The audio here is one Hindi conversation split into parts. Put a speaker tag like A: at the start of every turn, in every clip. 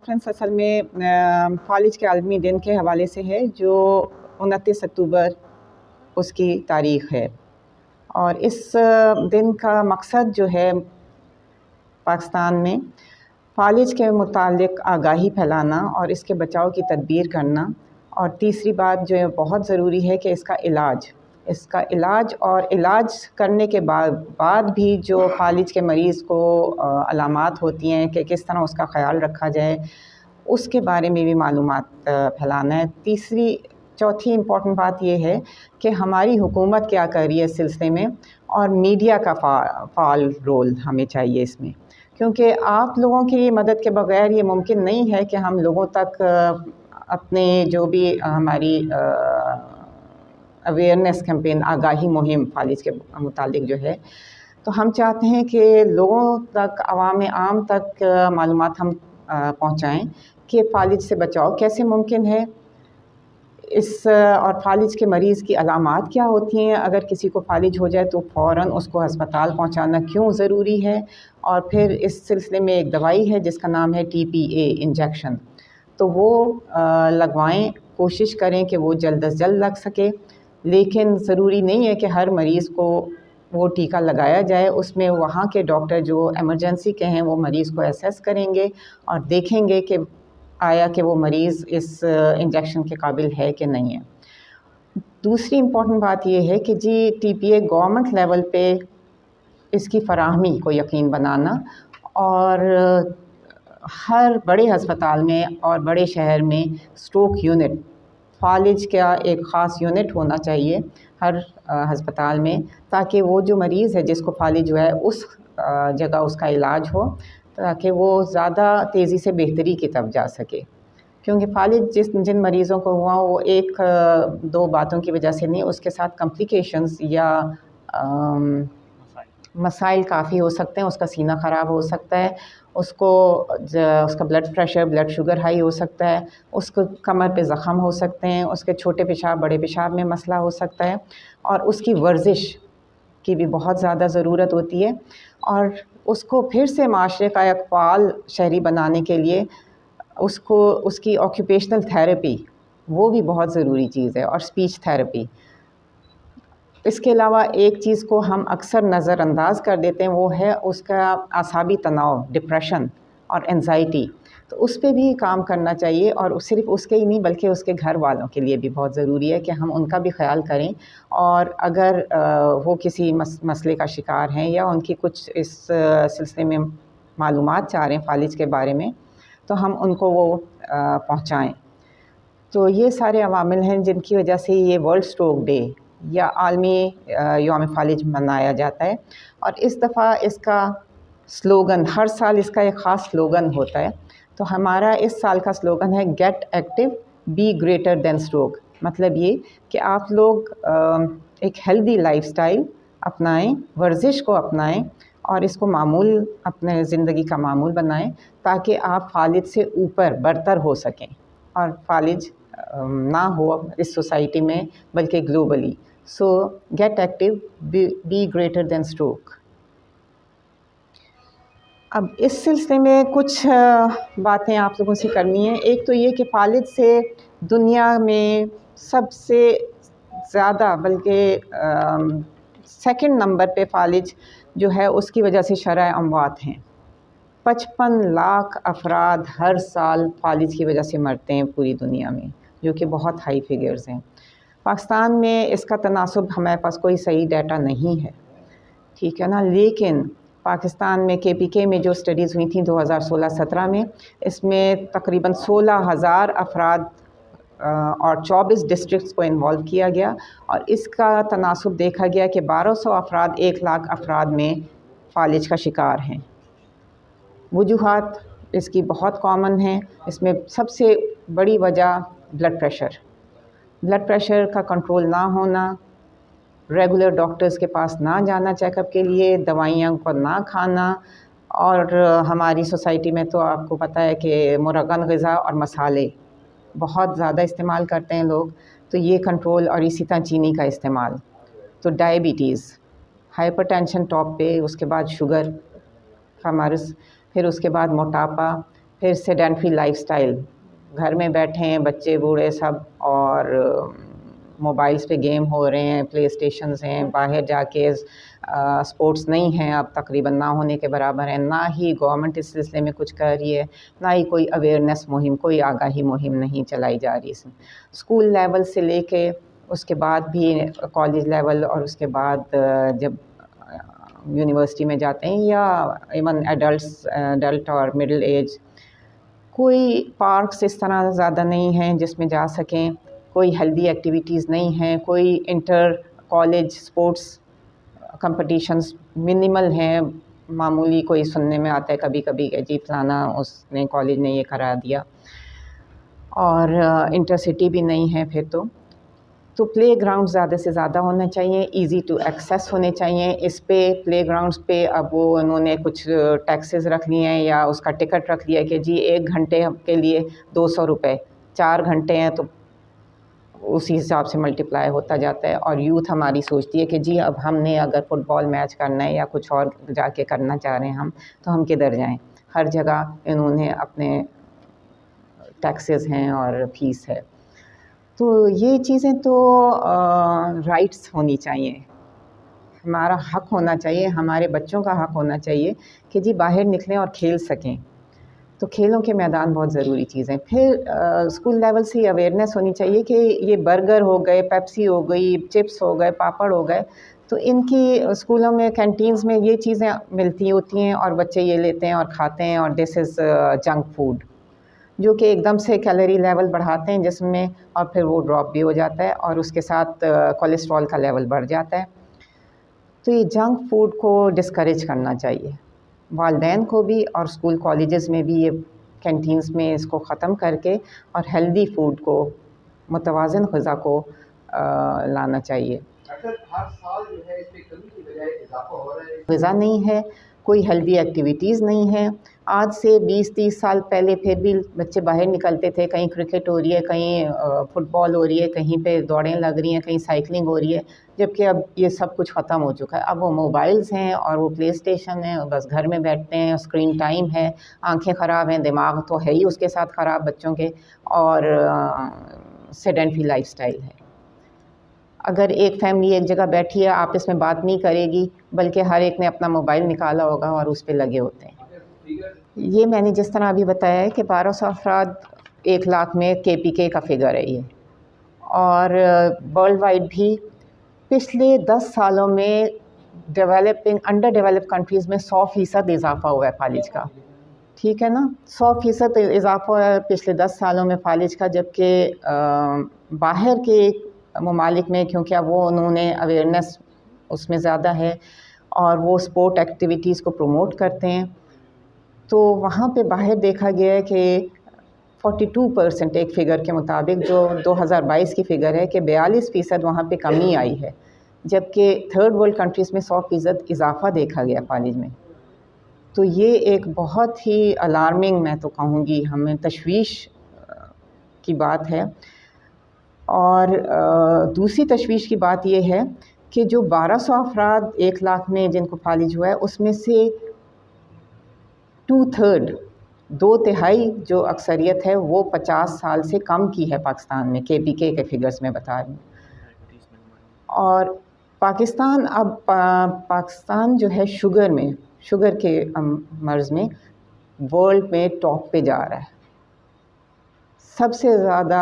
A: कॉन्फ्रेंस असल में फालिज के आलमी दिन के हवाले से है जो 29 अक्टूबर उसकी तारीख़ है। और इस दिन का मकसद जो है पाकिस्तान में फालिज के मुतालिक आगाही फैलाना और इसके बचाव की तदबीर करना। और तीसरी बात जो है बहुत ज़रूरी है कि इसका इलाज और इलाज करने के बाद भी जो फालिज के मरीज़ को अलामात होती हैं कि किस तरह उसका ख़याल रखा जाए, उसके बारे में भी मालूमात फैलाना है। चौथी इम्पॉर्टेंट बात यह है कि हमारी हुकूमत क्या कर रही है इस सिलसिले में, और मीडिया का फ़ाल रोल हमें चाहिए इसमें, क्योंकि आप लोगों की मदद के बग़ैर ये मुमकिन नहीं है कि हम लोगों तक अपने जो भी हमारी अवेयरनेस कैंपेन, आगाही मुहिम फालिज के मुतालिक जो है, तो हम चाहते हैं कि लोगों तक, अवाम आम तक मालूमात हम पहुँचाएँ कि फालिज से बचाव कैसे मुमकिन है, और फालिज के मरीज़ की अलामात क्या होती हैं, अगर किसी को फालिज हो जाए तो फ़ौरन उसको अस्पताल पहुंचाना क्यों ज़रूरी है। और फिर इस सिलसिले में एक दवाई है जिसका नाम है TPA इंजेक्शन, तो वो लगवाएं, कोशिश करें कि वो जल्द अज़ जल्द लग सके। लेकिन ज़रूरी नहीं है कि हर मरीज़ को वो टीका लगाया जाए। उसमें वहाँ के डॉक्टर जो एमरजेंसी के हैं वो मरीज़ को असेस करेंगे और देखेंगे कि आया कि वो मरीज़ इस इंजेक्शन के काबिल है कि नहीं है। दूसरी इम्पॉर्टेंट बात यह है कि जी TPA गवर्नमेंट लेवल पे इसकी फ़राहमी को यकीन बनाना, और हर बड़े हस्पताल में और बड़े शहर में स्ट्रोक यूनिट, फालिज का एक ख़ास यूनिट होना चाहिए हर हस्पताल में, ताकि वो जो मरीज़ है जिसको फालिज हुआ है उस जगह उसका इलाज हो, ताकि वो ज़्यादा तेज़ी से बेहतरी की तरफ जा सके। क्योंकि फालिज जिन मरीज़ों को हुआ वो एक दो बातों की वजह से नहीं, उसके साथ कॉम्प्लिकेशंस या मसाइल काफ़ी हो सकते हैं। उसका सीना ख़राब हो सकता है, उसका blood pressure, blood sugar high हो सकता है, उसको कमर पे ज़ख़म हो सकते हैं, उसके छोटे पेशाब बड़े पेशाब में मसला हो सकता है, और उसकी वर्जिश की भी बहुत ज़्यादा ज़रूरत होती है। और उसको फिर से माशरे का एक फ़ाल शहरी बनाने के लिए उसकी ऑक्यूपेशनल थेरेपी वो भी बहुत ज़रूरी चीज़ है, और स्पीच थेरेपी। इसके अलावा एक चीज़ को हम अक्सर नज़रअंदाज कर देते हैं, वो है उसका आसाबी तनाव, डिप्रेशन और एंजाइटी। तो उस पे भी काम करना चाहिए, और सिर्फ उसके ही नहीं बल्कि उसके घर वालों के लिए भी बहुत ज़रूरी है कि हम उनका भी ख्याल करें। और अगर वो किसी मसले का शिकार हैं या उनकी कुछ इस सिलसिले में मालूमात चाह रहे हैं फालिज के बारे में, तो हम उनको वो पहुँचाएँ। तो ये सारे अवामिल हैं जिनकी वजह से ये वर्ल्ड स्ट्रोक डे या आलमी यौम फालिज मनाया जाता है। और इस दफ़ा इसका स्लोगन, हर साल इसका एक ख़ास स्लोगन होता है, तो हमारा इस साल का स्लोगन है gate active, be greater than stroke. मतलब ये कि आप लोग एक हेल्दी लाइफस्टाइल अपनाएं, वर्जिश को अपनाएं और इसको मामूल, अपने ज़िंदगी का मामूल बनाएं, ताकि आप फालिज से ऊपर बरतर हो सकें और फालिज ना हो इस सोसाइटी में बल्कि globally. So gate active, be greater than stroke. अब इस सिलसिले में कुछ बातें आप लोगों से करनी है। एक तो ये कि फालिज से दुनिया में सबसे ज़्यादा, बल्कि सेकंड नंबर पे फालिज जो है उसकी वजह से शरह अमवात हैं। 55 लाख अफराद हर साल फालिज की वजह से मरते हैं पूरी दुनिया में, जो कि बहुत हाई फिगर्स हैं। पाकिस्तान में इसका तनासुब हमारे पास कोई सही डाटा नहीं है, ठीक है ना। लेकिन पाकिस्तान में KPK में जो स्टडीज़ हुई थी 2016-17 में, इसमें तकरीबन 16,000 अफराद और 24 डिस्ट्रिक्ट्स को इन्वॉल्व किया गया, और इसका तनासुब देखा गया कि 1200 अफराद 1 लाख अफराद में फालिज का शिकार हैं। वजूहात इसकी बहुत कॉमन हैं। इसमें सबसे बड़ी वजह ब्लड प्रेशर का कंट्रोल ना होना, रेगुलर डॉक्टर्स के पास ना जाना चेकअप के लिए, दवाइयाँ को ना खाना, और हमारी सोसाइटी में तो आपको पता है कि मुरगन ग़िज़ा और मसाले बहुत ज़्यादा इस्तेमाल करते हैं लोग, तो ये कंट्रोल, और इसी तरह चीनी का इस्तेमाल। तो डायबिटीज़, हाइपरटेंशन टॉप पे, उसके बाद शुगर का मर्ज़, फिर उसके बाद मोटापा, फिर सेडेंटरी लाइफस्टाइल, घर में बैठे हैं बच्चे बूढ़े सब और मोबाइल्स पे गेम हो रहे हैं, प्ले स्टेशंस हैं, बाहर जाके स्पोर्ट्स नहीं हैं, अब तकरीबन ना होने के बराबर हैं। ना ही गवर्नमेंट इस सिलसिले में कुछ कर रही है, ना ही कोई अवेयरनेस मुहिम, कोई आगाही मुहिम नहीं चलाई जा रही इसमें। स्कूल लेवल से लेके उसके बाद भी कॉलेज लेवल और उसके बाद जब यूनिवर्सिटी में जाते हैं या इवन एडल्ट और मिडिल एज, कोई पार्क्स इस तरह ज़्यादा नहीं हैं जिसमें जा सकें, कोई हेल्दी एक्टिविटीज़ नहीं हैं, कोई inter college sports competitions minimal हैं, मामूली कोई सुनने में आता है कभी कभी कि जी फलाना उसने कॉलेज ने ये करा दिया, और इंटरसिटी भी नहीं है फिर तो प्ले ग्राउंड ज़्यादा से ज़्यादा होना चाहिए, इजी टू एक्सेस होने चाहिए। इस पे प्ले ग्राउंड्स पे अब वो उन्होंने कुछ टैक्सेस रख लिए हैं या उसका टिकट रख लिया कि जी 1 घंटे के लिए 200 रुपये, 4 घंटे हैं तो उसी हिसाब से मल्टीप्लाई होता जाता है। और यूथ हमारी सोचती है कि जी अब हमने अगर फ़ुटबॉल मैच करना है या कुछ और जाके करना चाह रहे हैं हम, तो हम किधर जाएं। हर जगह इन्होंने अपने टैक्सेस हैं और फीस है। तो ये चीज़ें तो राइट्स होनी चाहिए, हमारा हक़ होना चाहिए, हमारे बच्चों का हक़ होना चाहिए कि जी बाहर निकलें और खेल सकें। तो खेलों के मैदान बहुत ज़रूरी चीज़ हैं। फिर स्कूल लेवल से ये अवेयरनेस होनी चाहिए कि ये बर्गर हो गए, पेप्सी हो गई, चिप्स हो गए, पापड़ हो गए, तो इनकी स्कूलों में कैंटीन्स में ये चीज़ें मिलती होती हैं और बच्चे ये लेते हैं और खाते हैं, और दिस इज़ जंक फूड, जो कि एकदम से कैलोरी लेवल बढ़ाते हैं जिसमें, और फिर वो ड्रॉप भी हो जाता है और उसके साथ कोलेस्ट्रॉल का लेवल बढ़ जाता है। तो ये जंक फूड को डिस्करेज करना चाहिए, वालिदैन को भी और स्कूल कॉलेजेस में भी ये कैंटीन्स में इसको ख़त्म करके और हेल्दी फूड को, मुतवाज़िन ग़िज़ा को लाना चाहिए।
B: अक्सर हर साल जो है इसमें कमी की बजाय इजाफा हो रहा है।
A: ग़िज़ा नहीं है, कोई हेल्दी एक्टिविटीज़ नहीं है। आज से 20-30 साल पहले फिर भी बच्चे बाहर निकलते थे, कहीं क्रिकेट हो रही है, कहीं फुटबॉल हो रही है, कहीं पे दौड़ें लग रही हैं, कहीं साइकिलिंग हो रही है, जबकि अब ये सब कुछ ख़त्म हो चुका है। अब वो मोबाइल्स हैं और वो प्ले स्टेशन है, बस घर में बैठते हैं, स्क्रीन टाइम है, आँखें ख़राब हैं, दिमाग तो है ही उसके साथ ख़राब बच्चों के, और सेडेंटरी लाइफस्टाइल है। अगर एक फैमिली एक जगह बैठी है, आपस में बात नहीं करेगी, बल्कि हर एक ने अपना मोबाइल निकाला होगा और उस पे लगे होते हैं। ये मैंने जिस तरह अभी बताया है कि 1200 अफराद 1 लाख में KPK का फिगर है ये, और वर्ल्ड वाइड भी पिछले 10 सालों में अंडर डेवलप्ड कंट्रीज़ में 100% इजाफा हुआ है फालिज का, ठीक है ना, 100% इजाफा हुआ है पिछले 10 सालों में फालिज का, जबकि बाहर के ममालिक में, क्योंकि अब वो उन्होंने अवेयरनेस उसमें ज़्यादा है और वो स्पोर्ट एक्टिविटीज़ को प्रमोट करते हैं, तो वहाँ पे बाहर देखा गया है कि 42% एक फ़िगर के मुताबिक, जो 2022 की फ़िगर है, कि 42% वहाँ पे कमी आई है, जबकि थर्ड वर्ल्ड कंट्रीज़ में 100% इजाफा देखा गया फालिज में। तो ये एक बहुत ही अलार्मिंग, मैं तो कहूँगी, हमें तशवीश की बात है। और दूसरी तशवीश की बात ये है कि जो 1200 अफराद 1 लाख में जिनको फालिज हुआ है, उसमें से 2/3, 2/3 जो अक्सरियत है वो 50 साल से कम की है पाकिस्तान में, KPK के फिगर्स में बता रही हूँ। और पाकिस्तान अब पाकिस्तान जो है शुगर के मर्ज़ में वर्ल्ड में टॉप पे जा रहा है। सबसे ज़्यादा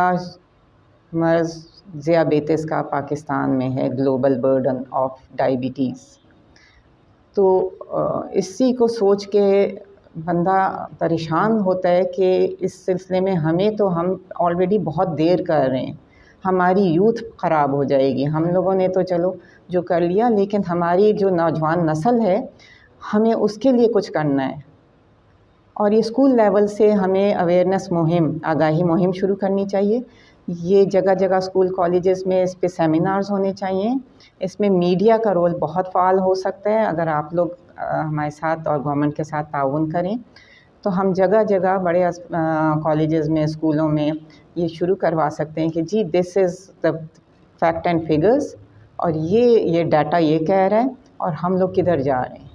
A: मर्ज़ ज़ियाबेतिस का पाकिस्तान में है, ग्लोबल बर्डन ऑफ डायबिटीज़। तो इसी को सोच के बंदा परेशान होता है कि इस सिलसिले में हम ऑलरेडी बहुत देर कर रहे हैं, हमारी यूथ ख़राब हो जाएगी। हम लोगों ने तो चलो जो कर लिया, लेकिन हमारी जो नौजवान नस्ल है, हमें उसके लिए कुछ करना है। और ये स्कूल लेवल से हमें अवेयरनेस मुहिम, आगाही मुहिम शुरू करनी चाहिए। ये जगह जगह स्कूल कॉलेजेस में इस पे सेमिनार्स होने चाहिए। इसमें मीडिया का रोल बहुत फ़ाल हो सकता है, अगर आप लोग हमारे साथ और गवर्नमेंट के साथ ताउन करें, तो हम जगह जगह बड़े कॉलेजेस में, स्कूलों में ये शुरू करवा सकते हैं कि जी this is the fact and figures, और ये डाटा ये कह रहा है और हम लोग किधर जा रहे हैं।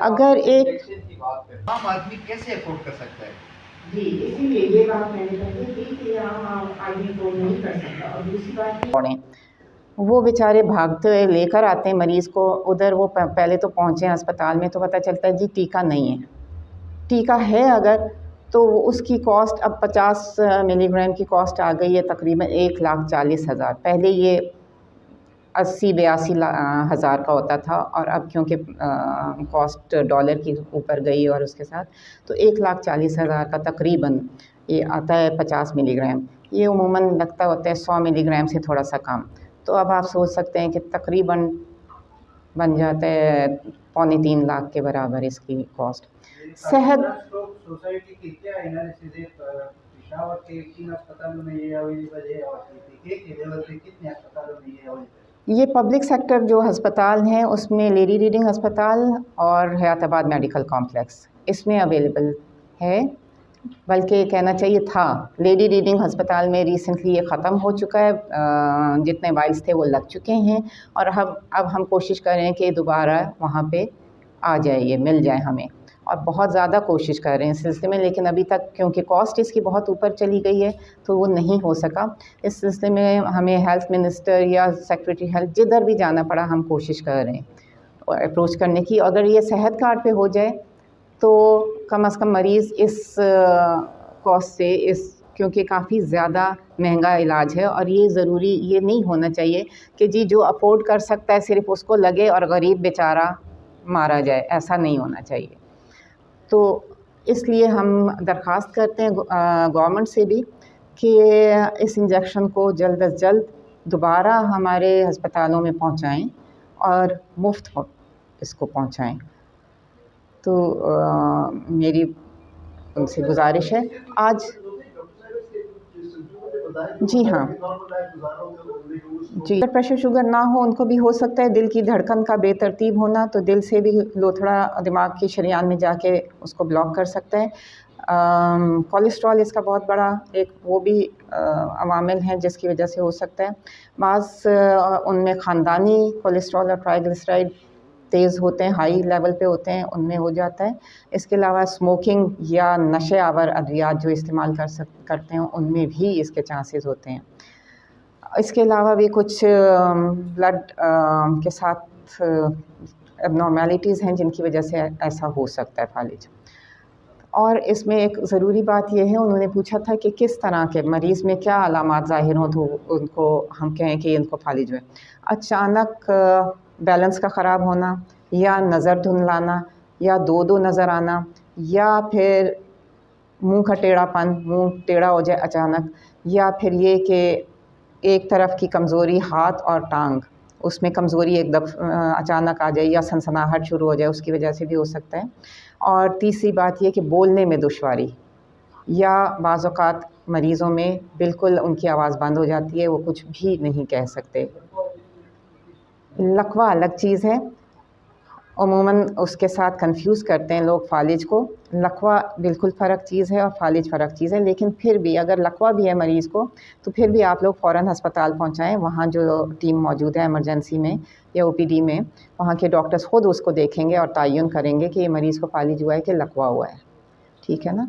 A: अगर एक
B: आम आदमी कैसे अफोर्ड कर सकता है?
A: जी, इसीलिए ये बात मैंने पहले की कि आम आदमी को नहीं कर सकता। और दूसरी बात, वो बेचारे भागते हुए लेकर आते हैं मरीज़ को उधर, वो पहले तो पहुँचे अस्पताल में तो पता चलता है जी टीका नहीं है। टीका है अगर, तो उसकी कॉस्ट अब 50 मिलीग्राम की कॉस्ट आ गई है तकरीबन 1,40,000। पहले ये 80-82 हज़ार का होता था, और अब क्योंकि कॉस्ट डॉलर की ऊपर गई और उसके साथ, तो 1,40,000 का तकरीबन ये आता है 50 मिलीग्राम। ये उमूमन लगता होता है 100 मिलीग्राम से थोड़ा सा कम। तो अब आप सोच सकते हैं कि तकरीबन बन जाता है 2.25 लाख के बराबर इसकी कॉस्ट। सेहत
B: सोसाइटी की क्या एनालिसिस है? पेशावर के 3 अस्पतालों में ये अवेलेबल है और के लेवल पे कितने अस्पतालों में ये अवेलेबल है?
A: ये पब्लिक सेक्टर जो अस्पताल हैं उसमें लेडी रीडिंग अस्पताल और हयाताबाद मेडिकल कॉम्प्लेक्स इसमें अवेलेबल है, बल्कि कहना चाहिए था। लेडी रीडिंग अस्पताल में रिसेंटली ये ख़त्म हो चुका है, जितने वाइल्स थे वो लग चुके हैं, और अब हम कोशिश कर रहे हैं कि दोबारा वहाँ पे आ जाए, ये मिल जाए हमें, और बहुत ज़्यादा कोशिश कर रहे हैं इस सिलसिले में। लेकिन अभी तक क्योंकि कॉस्ट इसकी बहुत ऊपर चली गई है तो वो नहीं हो सका। इस सिलसिले में हमें हेल्थ मिनिस्टर या सेक्रेटरी हेल्थ जिधर भी जाना पड़ा, हम कोशिश कर रहे हैं अप्रोच करने की। अगर ये सेहत कार्ड पे हो जाए तो कम से कम मरीज़ इस कॉस्ट से, इस क्योंकि काफ़ी ज़्यादा महंगा इलाज है, और ये ज़रूरी ये नहीं होना चाहिए कि जी जो अफोर्ड कर सकता है सिर्फ़ उसको लगे और गरीब बेचारा मारा जाए, ऐसा नहीं होना चाहिए। तो इसलिए हम दरख्वास्त करते हैं गवर्नमेंट से भी कि इस इंजेक्शन को जल्द अज़ जल्द दोबारा हमारे अस्पतालों में पहुंचाएं और मुफ्त इसको पहुंचाएं। तो मेरी उनसे गुजारिश है आज। जी हाँ जी, ब्लड प्रेशर शुगर ना हो उनको भी हो सकता है दिल की धड़कन का बेतरतीब होना, तो दिल से भी लोथड़ा दिमाग की शरीयान में जाके उसको ब्लॉक कर सकता है। कोलेस्ट्रॉल इसका बहुत बड़ा एक वो भी अवामिल हैं जिसकी वजह से हो सकता है। बाज़ उनमें ख़ानदानी कोलेस्ट्रॉल और ट्राइग्लिसराइड तेज़ होते हैं, हाई लेवल पे होते हैं, उनमें हो जाता है। इसके अलावा स्मोकिंग या नशे आवर अद्वियात जो इस्तेमाल करते हैं उनमें भी इसके चांसेस होते हैं। इसके अलावा भी कुछ ब्लड के साथ एबनॉर्मेलिटीज़ हैं जिनकी वजह से ऐसा हो सकता है फालिज। और इसमें एक ज़रूरी बात यह है, उन्होंने पूछा था कि किस तरह के मरीज़ में क्या अलामात ज़ाहिर हों तो उनको हम कहें कि इनको फालिज हुए। अचानक बैलेंस का ख़राब होना, या नज़र धुंधलाना, या दो नज़र आना, या फिर मुंह का टेढ़ापन, मुंह टेढ़ा हो जाए अचानक, या फिर ये कि एक तरफ की कमज़ोरी हाथ और टांग, उसमें कमज़ोरी अचानक आ जाए, या सनसनाहट शुरू हो जाए, उसकी वजह से भी हो सकता है। और तीसरी बात ये कि बोलने में दुश्वारी, या बाज़ औक़ात मरीज़ों में बिल्कुल उनकी आवाज़ बंद हो जाती है, वो कुछ भी नहीं कह सकते। लकवा अलग चीज़ है, अमूमन उसके साथ कंफ्यूज करते हैं लोग फालिज को। लकवा बिल्कुल फ़र्क चीज़ है और फालिज फ़र्क चीज़ है। लेकिन फिर भी अगर लकवा भी है मरीज़ को तो फिर भी आप लोग फ़ौरन अस्पताल पहुंचाएं। वहाँ जो टीम मौजूद है इमरजेंसी में या ओपीडी में, वहाँ के डॉक्टर्स खुद उसको देखेंगे और तयन करेंगे कि ये मरीज़ को फालिज हुआ है कि लकवा हुआ है। ठीक है ना।